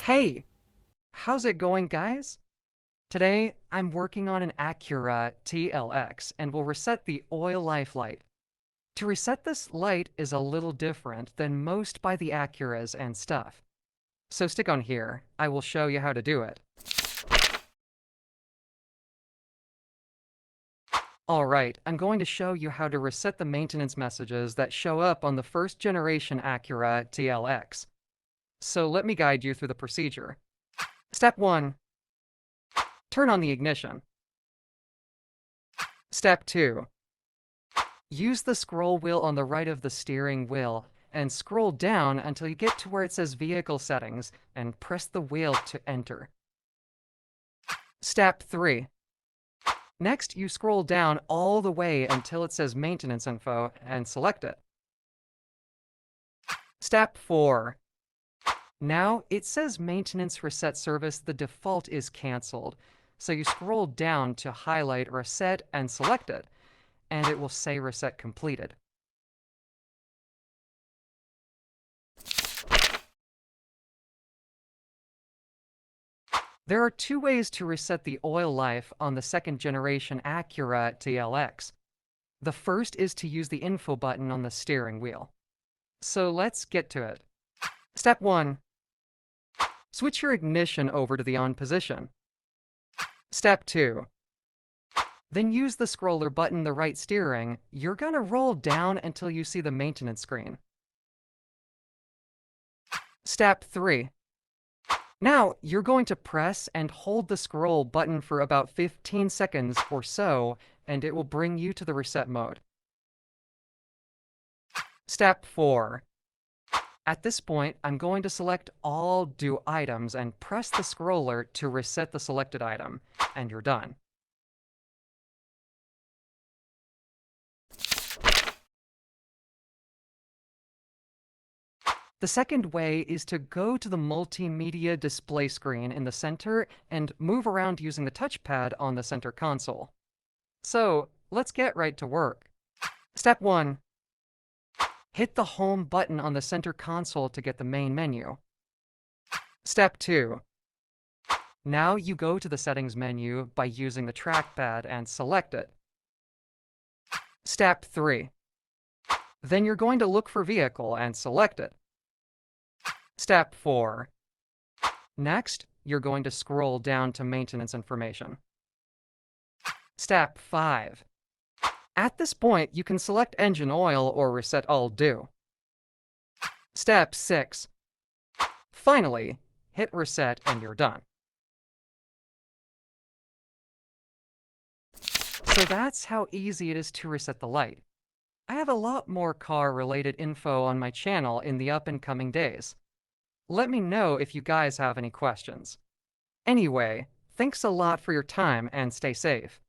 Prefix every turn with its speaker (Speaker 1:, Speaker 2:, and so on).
Speaker 1: Hey, how's it going, guys? Today, I'm working on an Acura TLX and will reset the oil life light. To reset this light is a little different than most by the Acuras and stuff. So stick on here, I will show you how to do it. Alright, I'm going to show you how to reset the maintenance messages that show up on the first generation Acura TLX. So let me guide you through the procedure. Step 1. Turn on the ignition. Step 2. Use the scroll wheel on the right of the steering wheel and scroll down until you get to where it says Vehicle Settings and press the wheel to enter. Step 3. Next, you scroll down all the way until it says Maintenance Info and select it. Step 4. Now, it says Maintenance Reset Service, the default is canceled. So you scroll down to highlight Reset and select it, and it will say Reset Completed. There are two ways to reset the oil life on the second generation Acura TLX. The first is to use the info button on the steering wheel. So let's get to it. Step 1. Switch your ignition over to the on position. Step 2. Then use the scroller button the right steering. You're gonna roll down until you see the maintenance screen. Step 3. Now, you're going to press and hold the scroll button for about 15 seconds or so, and it will bring you to the reset mode. Step 4. At this point, I'm going to select all Do items and press the scroller to reset the selected item, and you're done. The second way is to go to the multimedia display screen in the center and move around using the touchpad on the center console. So, let's get right to work. Step 1. Hit the Home button on the center console to get the main menu. Step 2. Now you go to the Settings menu by using the trackpad and select it. Step 3. Then you're going to look for Vehicle and select it. Step 4. Next, you're going to scroll down to Maintenance Information. Step 5. At this point, you can select Engine Oil or Reset All Do. Step 6. Finally, hit Reset and you're done. So that's how easy it is to reset the light. I have a lot more car-related info on my channel in the up-and-coming days. Let me know if you guys have any questions. Anyway, thanks a lot for your time and stay safe.